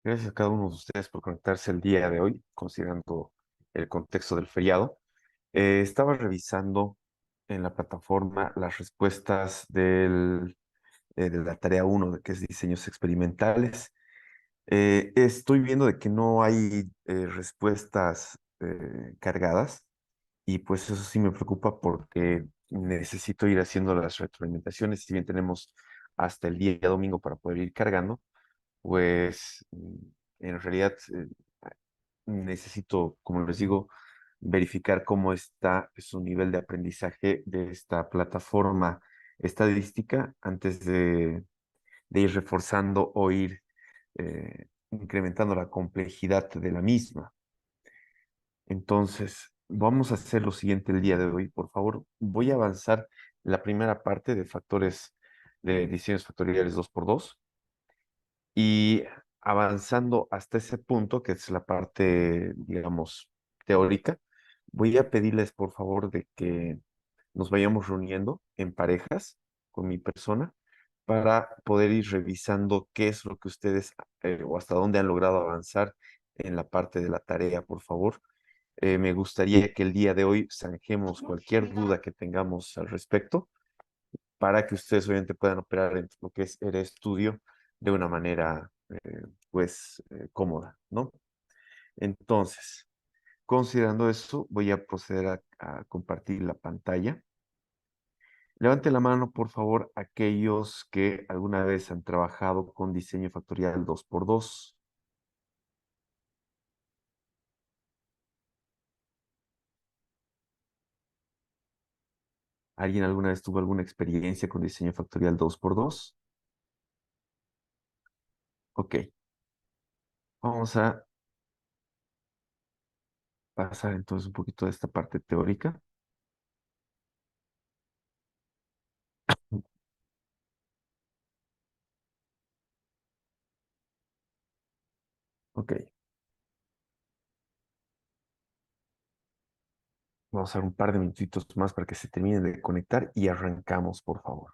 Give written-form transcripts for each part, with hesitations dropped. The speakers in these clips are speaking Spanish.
Gracias a cada uno de ustedes por conectarse el día de hoy, considerando el contexto del feriado. Estaba revisando en la plataforma las respuestas de la tarea uno, que es diseños experimentales. Estoy viendo de que no hay respuestas cargadas y pues eso sí me preocupa porque necesito ir haciendo las retroalimentaciones. Si bien tenemos hasta el día domingo para poder ir cargando, pues en realidad necesito, como les digo, verificar cómo está su nivel de aprendizaje de esta plataforma estadística antes de ir reforzando o ir incrementando la complejidad de la misma. Entonces, vamos a hacer lo siguiente el día de hoy. Por favor, voy a avanzar la primera parte de factores de diseños factoriales 2x2 y avanzando hasta ese punto, que es la parte, digamos, teórica, voy a pedirles, por favor, de que nos vayamos reuniendo en parejas con mi persona para poder ir revisando qué es lo que ustedes o hasta dónde han logrado avanzar en la parte de la tarea, por favor. Me gustaría que el día de hoy zanjemos cualquier duda que tengamos al respecto para que ustedes obviamente puedan operar en lo que es el estudio de una manera cómoda, ¿no? Entonces, considerando eso, voy a proceder a compartir la pantalla. Levante la mano, por favor, aquellos que alguna vez han trabajado con diseño factorial 2x2. ¿Alguien alguna vez tuvo alguna experiencia con diseño factorial 2x2? Ok, vamos a pasar entonces un poquito de esta parte teórica. Ok, vamos a dar un par de minutitos más para que se termine de conectar y arrancamos, por favor.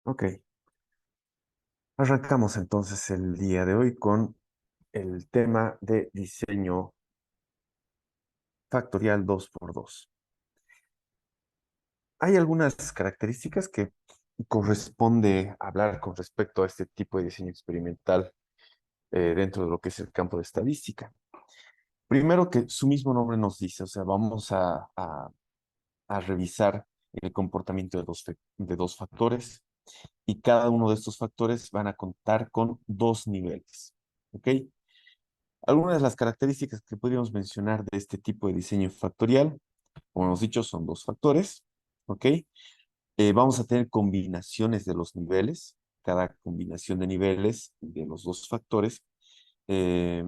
Ok, arrancamos entonces el día de hoy con el tema de diseño factorial 2x2. Hay algunas características que corresponde hablar con respecto a este tipo de diseño experimental dentro de lo que es el campo de estadística. Primero que su mismo nombre nos dice, o sea, vamos a revisar el comportamiento de dos factores y cada uno de estos factores van a contar con dos niveles. ¿Ok? Algunas de las características que podríamos mencionar de este tipo de diseño factorial, como hemos dicho, son dos factores. ¿Ok? Vamos a tener combinaciones de los niveles. Cada combinación de niveles de los dos factores eh,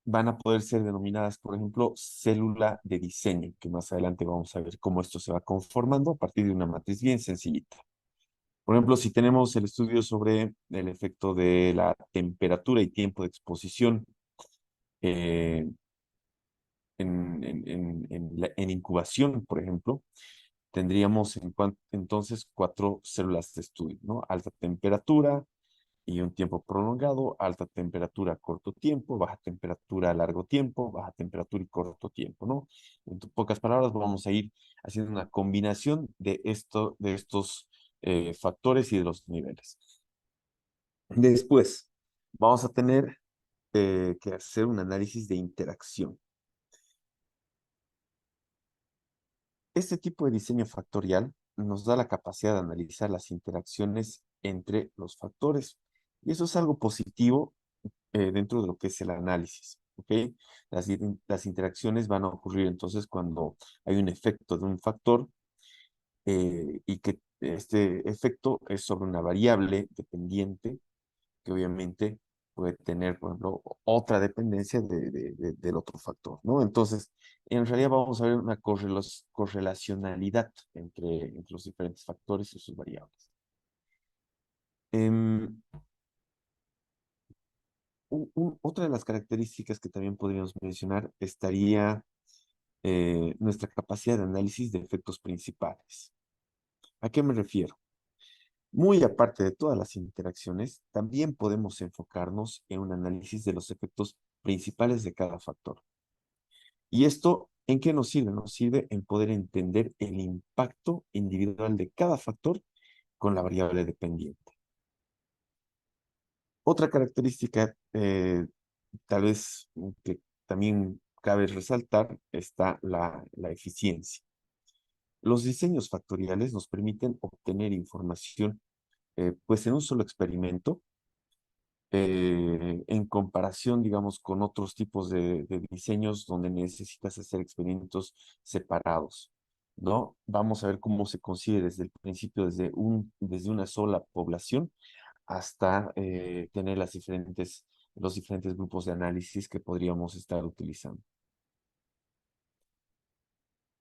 van a poder ser denominadas, por ejemplo, célula de diseño, que más adelante vamos a ver cómo esto se va conformando a partir de una matriz bien sencillita. Por ejemplo, si tenemos el estudio sobre el efecto de la temperatura y tiempo de exposición eh, en incubación, por ejemplo, tendríamos entonces cuatro células de estudio, ¿no? Alta temperatura y un tiempo prolongado, alta temperatura a corto tiempo, baja temperatura a largo tiempo, baja temperatura y corto tiempo, ¿no? En pocas palabras, vamos a ir haciendo una combinación de estos factores y de los niveles. Después, vamos a tener que hacer un análisis de interacción. Este tipo de diseño factorial nos da la capacidad de analizar las interacciones entre los factores. Y eso es algo positivo dentro de lo que es el análisis. ¿Ok? Las interacciones van a ocurrir entonces cuando hay un efecto de un factor y que este efecto es sobre una variable dependiente que obviamente puede tener, por ejemplo, otra dependencia del otro factor, ¿no? Entonces, en realidad vamos a ver una correlacionalidad entre los diferentes factores y sus variables. Em, otra de las características que también podríamos mencionar estaría nuestra capacidad de análisis de efectos principales. ¿A qué me refiero? Muy aparte de todas las interacciones, también podemos enfocarnos en un análisis de los efectos principales de cada factor. ¿Y esto en qué nos sirve? Nos sirve en poder entender el impacto individual de cada factor con la variable dependiente. Otra característica, tal vez que también cabe resaltar, está la eficiencia. Los diseños factoriales nos permiten obtener información pues en un solo experimento en comparación, digamos, con otros tipos de diseños donde necesitas hacer experimentos separados, ¿no? Vamos a ver cómo se consigue desde el principio, desde una sola población hasta tener los diferentes grupos de análisis que podríamos estar utilizando.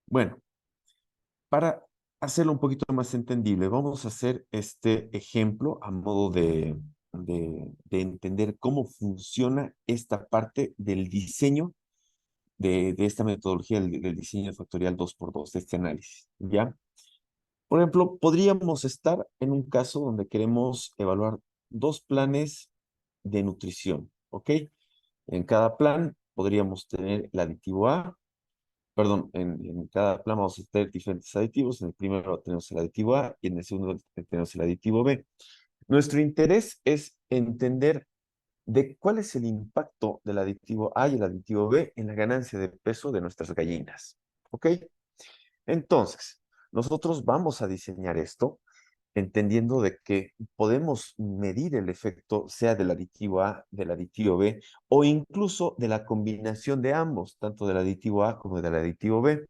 Bueno, para hacerlo un poquito más entendible, vamos a hacer este ejemplo a modo de entender cómo funciona esta parte del diseño de esta metodología del diseño factorial 2x2 de este análisis, ¿ya? Por ejemplo, podríamos estar en un caso donde queremos evaluar dos planes de nutrición, ¿ok? En cada plan podríamos tener el aditivo A, perdón, en cada plan vamos a tener diferentes aditivos. En el primero tenemos el aditivo A y en el segundo tenemos el aditivo B. Nuestro interés es entender de cuál es el impacto del aditivo A y el aditivo B en la ganancia de peso de nuestras gallinas. ¿Ok? Entonces, nosotros vamos a diseñar esto entendiendo de que podemos medir el efecto, sea del aditivo A, del aditivo B, o incluso de la combinación de ambos, tanto del aditivo A como del aditivo B,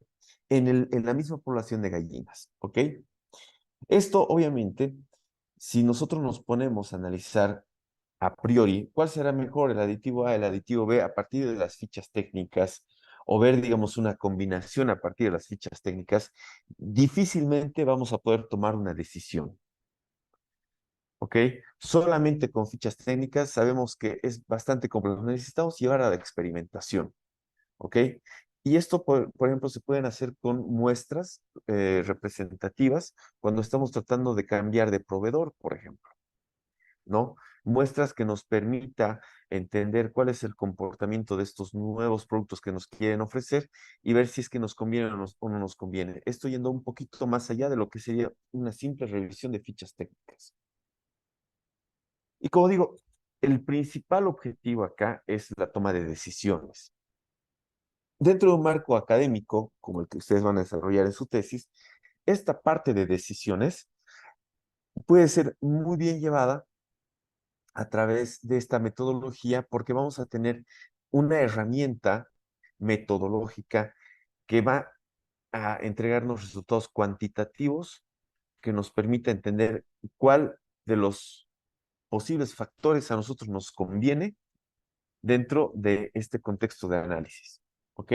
en la misma población de gallinas, ¿ok? Esto, obviamente, si nosotros nos ponemos a analizar a priori cuál será mejor, el aditivo A, el aditivo B, a partir de las fichas técnicas, o ver, digamos, una combinación a partir de las fichas técnicas, difícilmente vamos a poder tomar una decisión. ¿Ok? Solamente con fichas técnicas sabemos que es bastante complejo. Necesitamos llevar a la experimentación. ¿Ok? Y esto, por ejemplo, se pueden hacer con muestras representativas cuando estamos tratando de cambiar de proveedor, por ejemplo. ¿no? Muestras que nos permita entender cuál es el comportamiento de estos nuevos productos que nos quieren ofrecer y ver si es que nos conviene o no nos conviene. Esto yendo un poquito más allá de lo que sería una simple revisión de fichas técnicas. Y como digo, el principal objetivo acá es la toma de decisiones. Dentro de un marco académico, como el que ustedes van a desarrollar en su tesis, esta parte de decisiones puede ser muy bien llevada a través de esta metodología porque vamos a tener una herramienta metodológica que va a entregarnos resultados cuantitativos que nos permita entender cuál de los posibles factores a nosotros nos conviene dentro de este contexto de análisis. ¿Ok?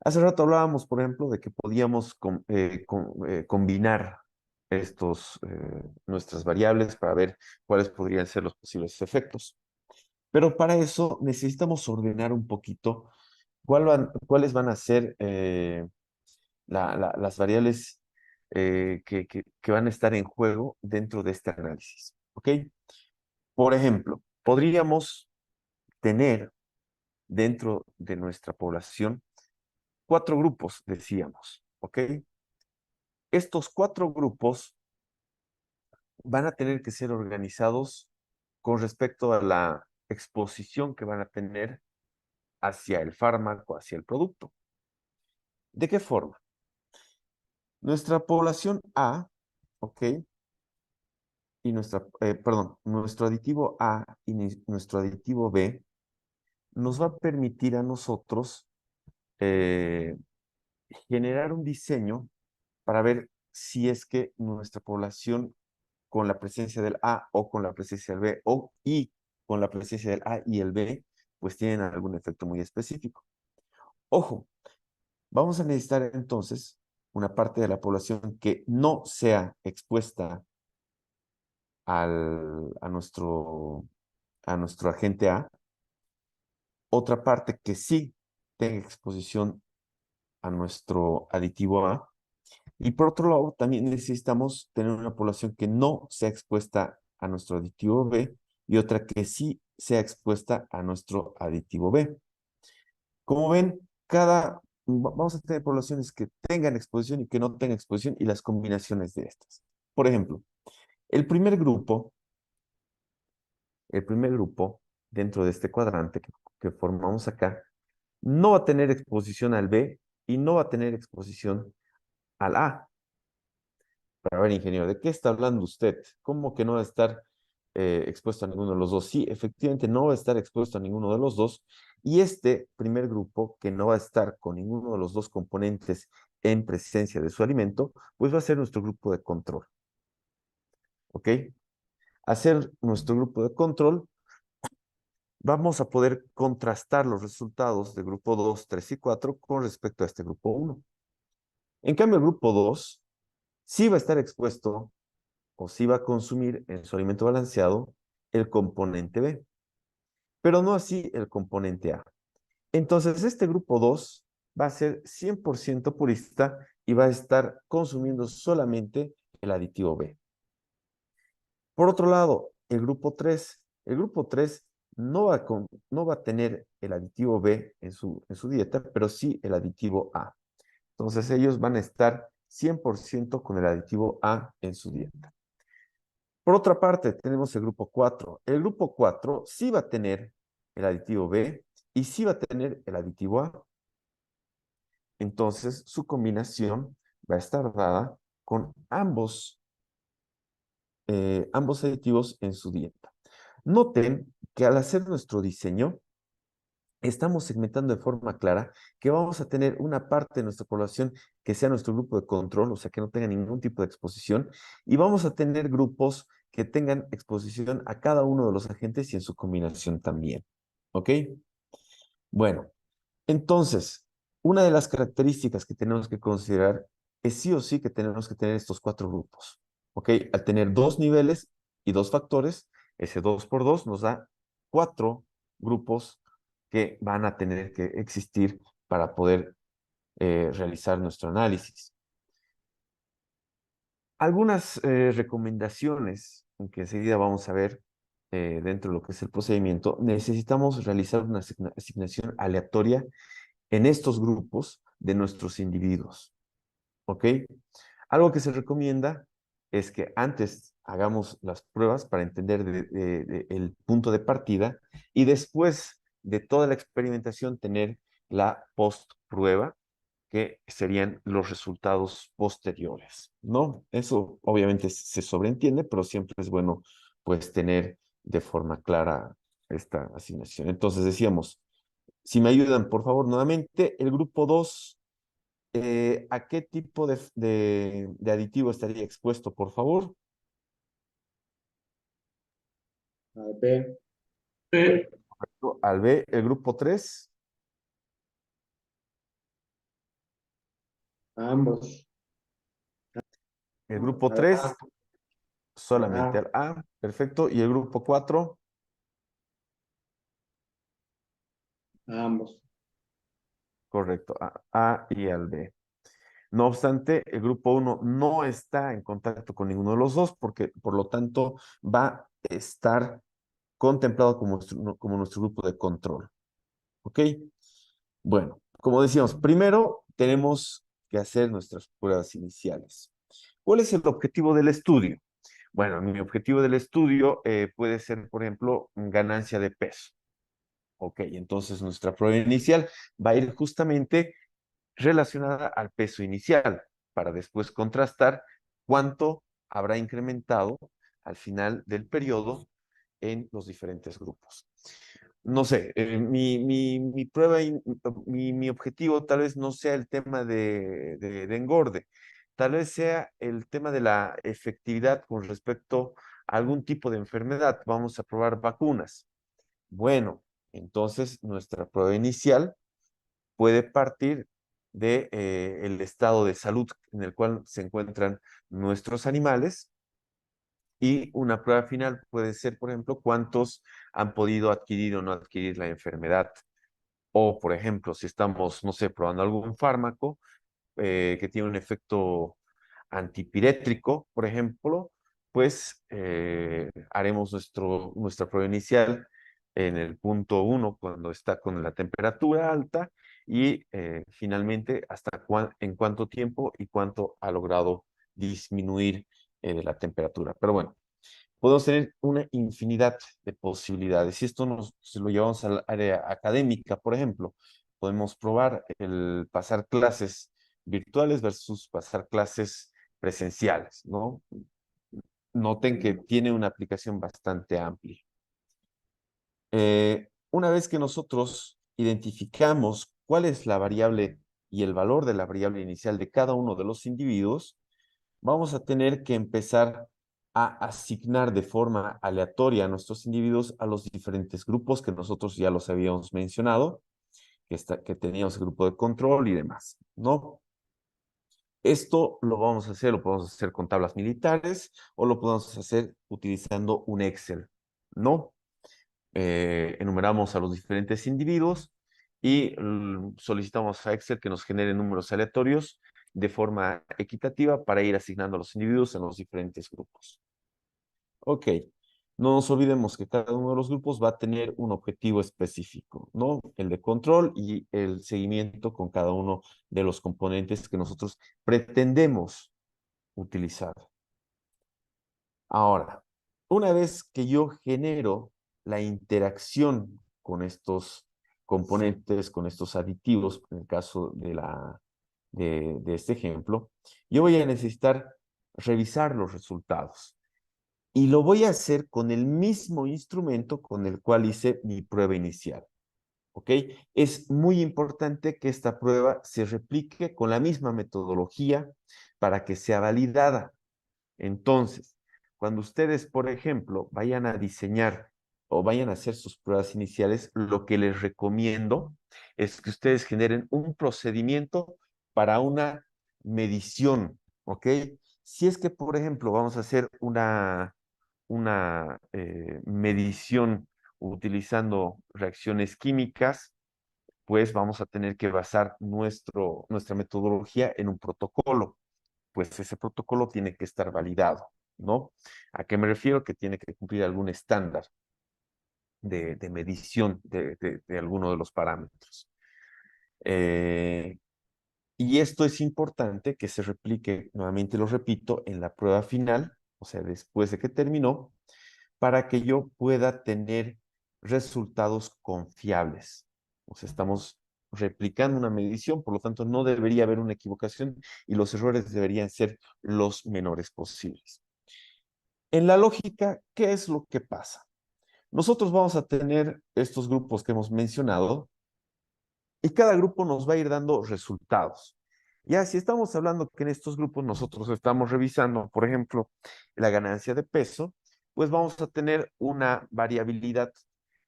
Hace rato hablábamos, por ejemplo, de que podíamos combinar nuestras variables para ver cuáles podrían ser los posibles efectos. Pero para eso necesitamos ordenar un poquito cuáles van a ser las variables que van a estar en juego dentro de este análisis. ¿Ok? Por ejemplo, podríamos tener dentro de nuestra población 4 grupos, decíamos. ¿Ok? Estos 4 grupos van a tener que ser organizados con respecto a la exposición que van a tener hacia el fármaco, hacia el producto. ¿De qué forma? Nuestra población A, ¿ok? Y nuestro aditivo A y nuestro aditivo B nos va a permitir a nosotros eh, generar un diseño para ver si es que nuestra población con la presencia del A o con la presencia del B y con la presencia del A y el B, pues tienen algún efecto muy específico. Ojo, vamos a necesitar entonces una parte de la población que no sea expuesta a nuestro agente A, otra parte que sí tenga exposición a nuestro aditivo A, y por otro lado, también necesitamos tener una población que no sea expuesta a nuestro aditivo B y otra que sí sea expuesta a nuestro aditivo B. Como ven, vamos a tener poblaciones que tengan exposición y que no tengan exposición y las combinaciones de estas. Por ejemplo, el primer grupo, el primer grupo dentro de este cuadrante que formamos acá, no va a tener exposición al B y no va a tener exposición al A. A ver, ingeniero, ¿de qué está hablando usted? ¿Cómo que no va a estar expuesto a ninguno de los dos? Sí, efectivamente no va a estar expuesto a ninguno de los dos. Y este primer grupo, que no va a estar con ninguno de los dos componentes en presencia de su alimento, pues va a ser nuestro grupo de control. ¿Ok? Hacer nuestro grupo de control, vamos a poder contrastar los resultados del grupo 2, 3 y 4 con respecto a este grupo 1. En cambio, el grupo 2 sí va a estar expuesto o sí va a consumir en su alimento balanceado el componente B, pero no así el componente A. Entonces, este grupo 2 va a ser 100% purista y va a estar consumiendo solamente el aditivo B. Por otro lado, el grupo 3 no va a tener el aditivo B en su dieta, pero sí el aditivo A. Entonces, ellos van a estar 100% con el aditivo A en su dieta. Por otra parte, tenemos el grupo 4. El grupo 4 sí va a tener el aditivo B y sí va a tener el aditivo A. Entonces, su combinación va a estar dada con ambos aditivos en su dieta. Noten que al hacer nuestro diseño, estamos segmentando de forma clara que vamos a tener una parte de nuestra población que sea nuestro grupo de control, o sea, que no tenga ningún tipo de exposición, y vamos a tener grupos que tengan exposición a cada uno de los agentes y en su combinación también. ¿Ok? Bueno, entonces, una de las características que tenemos que considerar es sí o sí que tenemos que tener estos 4 grupos. ¿Ok? Al tener 2 niveles y 2 factores, ese 2 por 2 nos da 4 grupos que van a tener que existir para poder realizar nuestro análisis. Algunas recomendaciones que enseguida vamos a ver dentro de lo que es el procedimiento, necesitamos realizar una asignación aleatoria en estos grupos de nuestros individuos. ¿Ok? Algo que se recomienda es que antes hagamos las pruebas para entender el punto de partida y después de toda la experimentación tener la post-prueba, que serían los resultados posteriores, ¿no? Eso obviamente se sobreentiende, pero siempre es bueno pues tener de forma clara esta asignación. Entonces decíamos, si me ayudan por favor nuevamente, el grupo 2, ¿a qué tipo de aditivo estaría expuesto, por favor? A B. Al B, el grupo 3, A ambos. el grupo Al 3 A. Al solamente A. al A, perfecto, y el grupo 4, A ambos. correcto, A y al B. No obstante, el grupo 1 no está en contacto con ninguno de los dos, porque por lo tanto va a estar contemplado como nuestro grupo de control. ¿Ok? Bueno, como decíamos, primero tenemos que hacer nuestras pruebas iniciales. ¿Cuál es el objetivo del estudio? Bueno, mi objetivo del estudio puede ser, por ejemplo, ganancia de peso. Ok, entonces nuestra prueba inicial va a ir justamente relacionada al peso inicial, para después contrastar cuánto habrá incrementado al final del periodo en los diferentes grupos. No sé, mi prueba, mi objetivo tal vez no sea el tema de engorde, tal vez sea el tema de la efectividad con respecto a algún tipo de enfermedad. Vamos a probar vacunas. Bueno, entonces nuestra prueba inicial puede partir de el estado de salud en el cual se encuentran nuestros animales y una prueba final puede ser, por ejemplo, cuántos han podido adquirir o no adquirir la enfermedad. O, por ejemplo, si estamos, no sé, probando algún fármaco que tiene un efecto antipirétrico, por ejemplo, pues haremos nuestra prueba inicial en el punto 1 cuando está con la temperatura alta y finalmente en cuánto tiempo y cuánto ha logrado disminuir la temperatura. Pero bueno, podemos tener una infinidad de posibilidades. Si esto si lo llevamos al área académica, por ejemplo, podemos probar el pasar clases virtuales versus pasar clases presenciales, ¿no? Noten que tiene una aplicación bastante amplia. Una vez que nosotros identificamos cuál es la variable y el valor de la variable inicial de cada uno de los individuos, vamos a tener que empezar a asignar de forma aleatoria a nuestros individuos a los diferentes grupos que nosotros ya los habíamos mencionado, que teníamos el grupo de control y demás, ¿no? Esto lo podemos hacer con tablas militares o lo podemos hacer utilizando un Excel, ¿no? Enumeramos a los diferentes individuos y solicitamos a Excel que nos genere números aleatorios de forma equitativa para ir asignando a los individuos en los diferentes grupos. Ok, no nos olvidemos que cada uno de los grupos va a tener un objetivo específico, ¿no? El de control y el seguimiento con cada uno de los componentes que nosotros pretendemos utilizar. Ahora, una vez que yo genero la interacción con estos componentes, con estos aditivos, en el caso de este ejemplo, yo voy a necesitar revisar los resultados. Y lo voy a hacer con el mismo instrumento con el cual hice mi prueba inicial. ¿Ok? Es muy importante que esta prueba se replique con la misma metodología para que sea validada. Entonces, cuando ustedes, por ejemplo, vayan a diseñar o vayan a hacer sus pruebas iniciales, lo que les recomiendo es que ustedes generen un procedimiento para una medición, ¿ok? Si es que, por ejemplo, vamos a hacer una medición utilizando reacciones químicas, pues vamos a tener que basar nuestra metodología en un protocolo, pues ese protocolo tiene que estar validado. ¿no? ¿A qué me refiero? Que tiene que cumplir algún estándar de medición de alguno de los parámetros. Eh, y esto es importante que se replique, nuevamente lo repito, en la prueba final, o sea, después de que terminó, para que yo pueda tener resultados confiables. O sea, estamos replicando una medición, por lo tanto, no debería haber una equivocación y los errores deberían ser los menores posibles. En la lógica, ¿qué es lo que pasa? Nosotros vamos a tener estos grupos que hemos mencionado y cada grupo nos va a ir dando resultados. Ya, si estamos hablando que en estos grupos nosotros estamos revisando, por ejemplo, la ganancia de peso, pues vamos a tener una variabilidad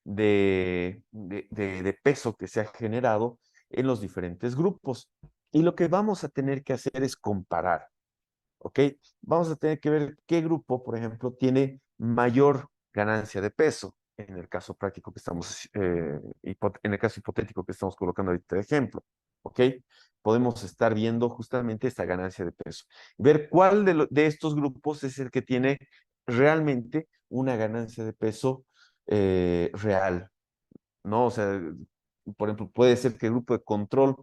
de peso que se ha generado en los diferentes grupos. Y lo que vamos a tener que hacer es comparar. ¿Ok? Vamos a tener que ver qué grupo, por ejemplo, tiene mayor ganancia de peso, en el caso práctico que estamos, en el caso hipotético que estamos colocando ahorita de ejemplo. ¿Ok? Podemos estar viendo justamente esta ganancia de peso. Ver cuál de estos grupos es el que tiene realmente una ganancia de peso real, ¿no? O sea, por ejemplo, puede ser que el grupo de control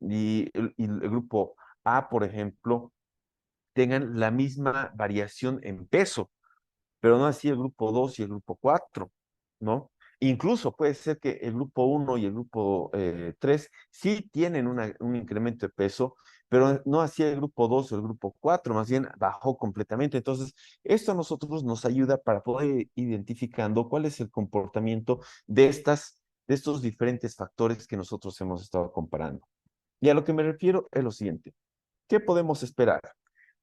y el grupo A, por ejemplo, tengan la misma variación en peso, pero no así el grupo 2 y el grupo 4, ¿no? Incluso puede ser que el grupo uno y el grupo 3 sí tienen un incremento de peso, pero no así el grupo 2 o el grupo 4, más bien bajó completamente. Entonces, esto a nosotros nos ayuda para poder ir identificando cuál es el comportamiento de estos diferentes factores que nosotros hemos estado comparando. Y a lo que me refiero es lo siguiente. ¿Qué podemos esperar?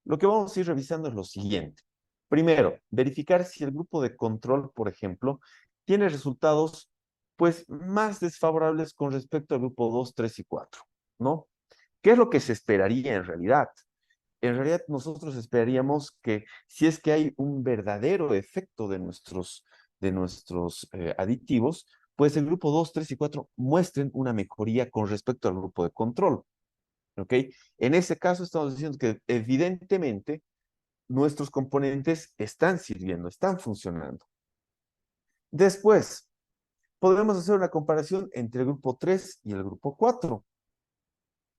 Lo que vamos a ir revisando es lo siguiente. Primero, verificar si el grupo de control, por ejemplo, tiene resultados pues más desfavorables con respecto al grupo 2, 3 y 4, ¿no? ¿Qué es lo que se esperaría en realidad? En realidad nosotros esperaríamos que si es que hay un verdadero efecto de nuestros aditivos, pues el grupo 2, 3 y 4 muestren una mejoría con respecto al grupo de control. ¿Ok? En ese caso estamos diciendo que evidentemente nuestros componentes están sirviendo, están funcionando. Después, podemos hacer una comparación entre el grupo 3 y el grupo 4.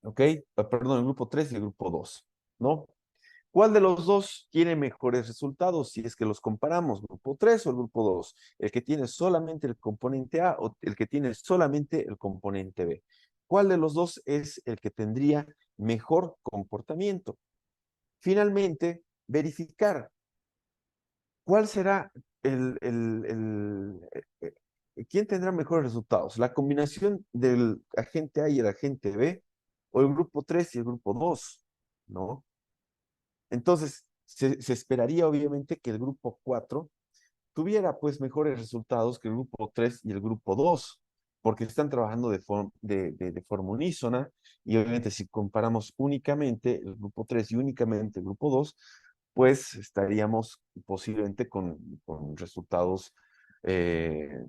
¿Ok? Perdón, el grupo 3 y el grupo 2, ¿no? ¿Cuál de los dos tiene mejores resultados si es que los comparamos, grupo 3 o el grupo 2? ¿El que tiene solamente el componente A o el que tiene solamente el componente B? ¿Cuál de los dos es el que tendría mejor comportamiento? Finalmente, verificar cuál será quién tendrá mejores resultados. ¿La combinación del agente A y el agente B o el grupo 3 y el grupo 2? ¿No? Entonces, se esperaría obviamente que el grupo 4 tuviera pues mejores resultados que el grupo 3 y el grupo 2, porque están trabajando de forma unísona y obviamente si comparamos únicamente el grupo 3 y únicamente el grupo 2, pues estaríamos posiblemente con resultados eh,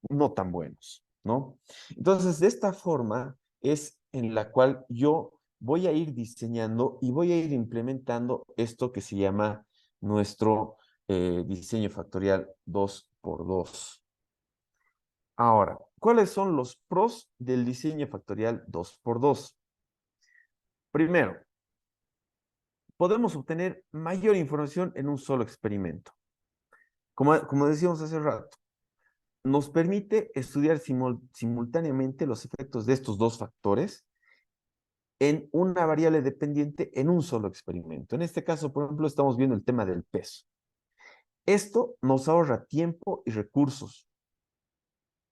no tan buenos, ¿no? Entonces, de esta forma es en la cual yo voy a ir diseñando y voy a ir implementando esto que se llama nuestro diseño factorial 2x2. Ahora, ¿cuáles son los pros del diseño factorial 2x2? Primero, podemos obtener mayor información en un solo experimento. Como decíamos hace rato, nos permite estudiar simultáneamente los efectos de estos dos factores en una variable dependiente en un solo experimento. En este caso, por ejemplo, estamos viendo el tema del peso. Esto nos ahorra tiempo y recursos.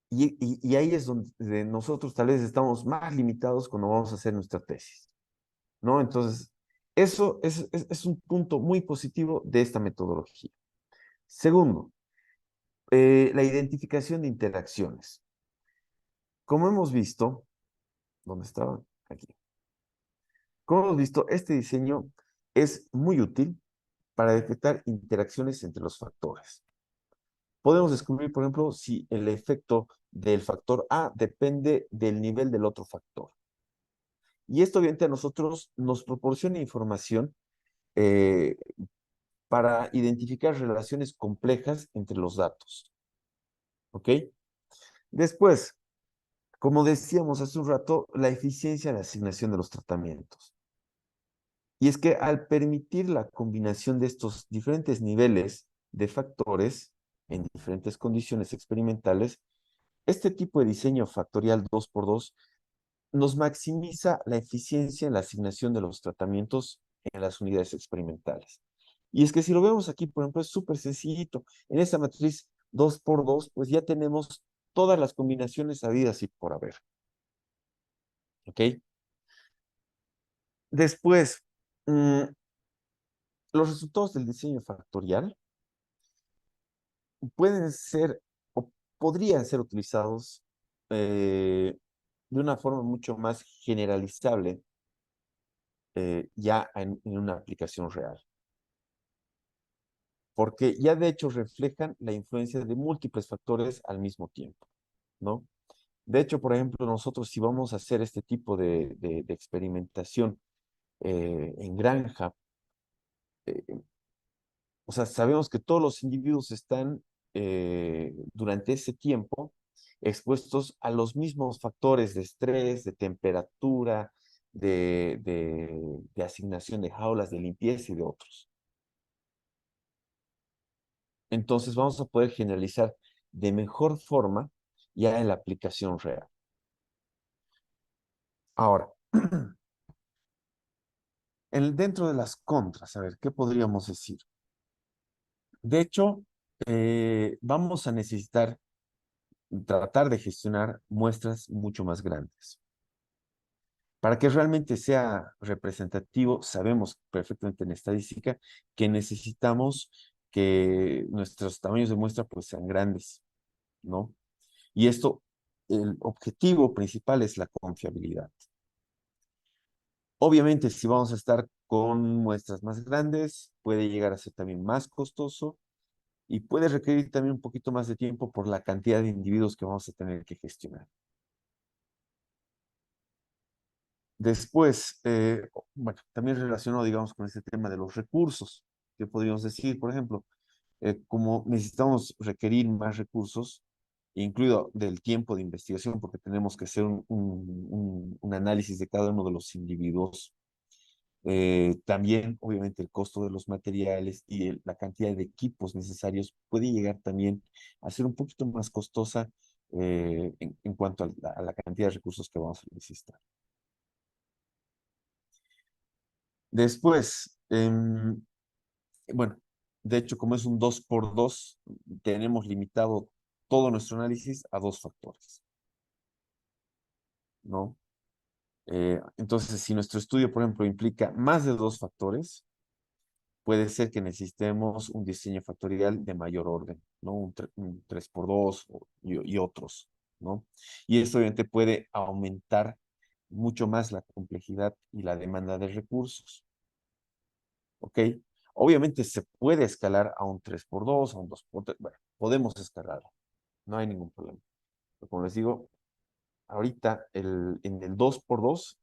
Y ahí es donde nosotros tal vez estamos más limitados cuando vamos a hacer nuestra tesis, ¿no? Entonces, eso es un punto muy positivo de esta metodología. Segundo, la identificación de interacciones. Como hemos visto, ¿dónde estaba? Aquí. Como hemos visto, este diseño es muy útil para detectar interacciones entre los factores. Podemos descubrir, por ejemplo, si el efecto del factor A depende del nivel del otro factor. Y esto obviamente a nosotros nos proporciona información eh, para identificar relaciones complejas entre los datos. ¿Ok? Después, como decíamos hace un rato, la eficiencia de asignación de los tratamientos. Y es que al permitir la combinación de estos diferentes niveles de factores en diferentes condiciones experimentales, este tipo de diseño factorial 2 por 2 nos maximiza la eficiencia en la asignación de los tratamientos en las unidades experimentales. Y es que si lo vemos aquí, por ejemplo, es súper sencillito. En esta matriz 2 por 2, pues ya tenemos todas las combinaciones habidas y por haber. ¿Ok? Después, los resultados del diseño factorial pueden ser o podrían ser utilizados de una forma mucho más generalizable ya en una aplicación real. Porque ya de hecho reflejan la influencia de múltiples factores al mismo tiempo, ¿no? De hecho, por ejemplo, nosotros si vamos a hacer este tipo de experimentación en granja, eh, o sea, sabemos que todos los individuos están durante ese tiempo expuestos a los mismos factores de estrés, de temperatura, de asignación de jaulas, de limpieza y de otros. Entonces vamos a poder generalizar de mejor forma ya en la aplicación real. Ahora, dentro de las contras, a ver, ¿qué podríamos decir? De hecho, vamos a necesitar tratar de gestionar muestras mucho más grandes. Para que realmente sea representativo, sabemos perfectamente en estadística que necesitamos que nuestros tamaños de muestra pues sean grandes, ¿no? Y esto, el objetivo principal es la confiabilidad. Obviamente, si vamos a estar con muestras más grandes, puede llegar a ser también más costoso y puede requerir también un poquito más de tiempo por la cantidad de individuos que vamos a tener que gestionar. Después, bueno, también relacionado, digamos, con este tema de los recursos, que podríamos decir, por ejemplo, como necesitamos requerir más recursos, incluido del tiempo de investigación, porque tenemos que hacer un análisis de cada uno de los individuos. También, obviamente, el costo de los materiales y la cantidad de equipos necesarios puede llegar también a ser un poquito más costosa en cuanto a la cantidad de recursos que vamos a necesitar. Después, bueno, de hecho, como es un 2 por 2, tenemos limitado todo nuestro análisis a dos factores, ¿no? Entonces, si nuestro estudio, por ejemplo, implica más de dos factores, puede ser que necesitemos un diseño factorial de mayor orden, ¿no? Un 3 por 2 y otros, ¿no? Y esto obviamente puede aumentar mucho más la complejidad y la demanda de recursos. ¿Ok? Obviamente se puede escalar a un 3 por 2 a un 2 por 3, bueno, podemos escalarlo, no hay ningún problema. Pero como les digo, ahorita en el 2 por 2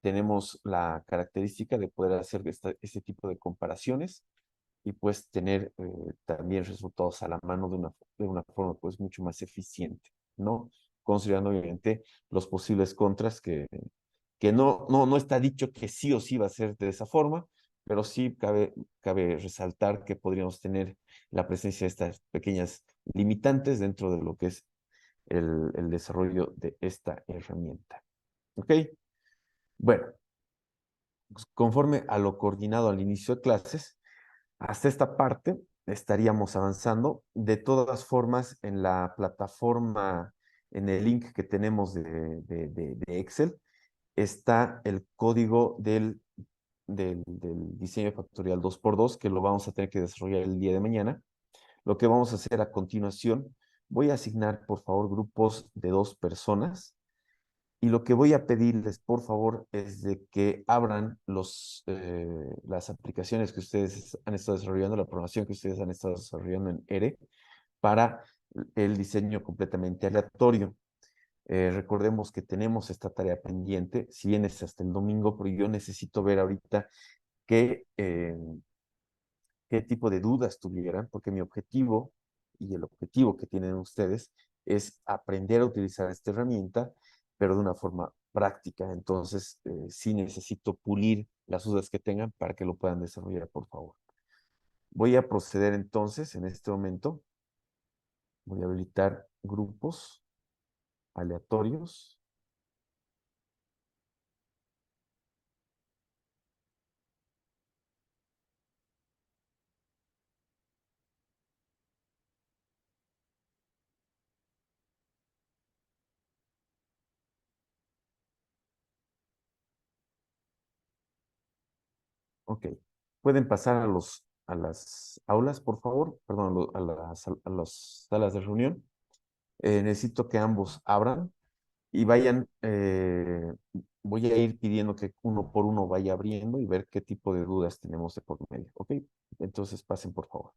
tenemos la característica de poder hacer este tipo de comparaciones y pues tener también resultados a la mano de una forma pues mucho más eficiente, ¿no? Considerando obviamente los posibles contras que no está dicho que sí o sí va a ser de esa forma, pero sí cabe resaltar que podríamos tener la presencia de estas pequeñas limitantes dentro de lo que es el desarrollo de esta herramienta. ¿Ok? Bueno, pues, conforme a lo coordinado al inicio de clases, hasta esta parte estaríamos avanzando. De todas formas, en la plataforma, en el link que tenemos de Excel, está el código del diseño factorial 2 por 2 que lo vamos a tener que desarrollar el día de mañana. Lo que vamos a hacer a continuación, voy a asignar, por favor, grupos de 2 personas. Y lo que voy a pedirles, por favor, es de que abran las aplicaciones que ustedes han estado desarrollando, la programación que ustedes han estado desarrollando en ERE para el diseño completamente aleatorio. Recordemos que tenemos esta tarea pendiente, si bien es hasta el domingo, pero yo necesito ver ahorita que qué tipo de dudas tuvieran, porque mi objetivo y el objetivo que tienen ustedes es aprender a utilizar esta herramienta, pero de una forma práctica. Entonces, sí necesito pulir las dudas que tengan para que lo puedan desarrollar, por favor. Voy a proceder entonces en este momento. Voy a habilitar grupos aleatorios. Ok. Pueden pasar a las aulas, por favor. Perdón, a las salas de reunión. Necesito que ambos abran y vayan, voy a ir pidiendo que uno por uno vaya abriendo y ver qué tipo de dudas tenemos de por medio, ¿ok? Entonces pasen, por favor.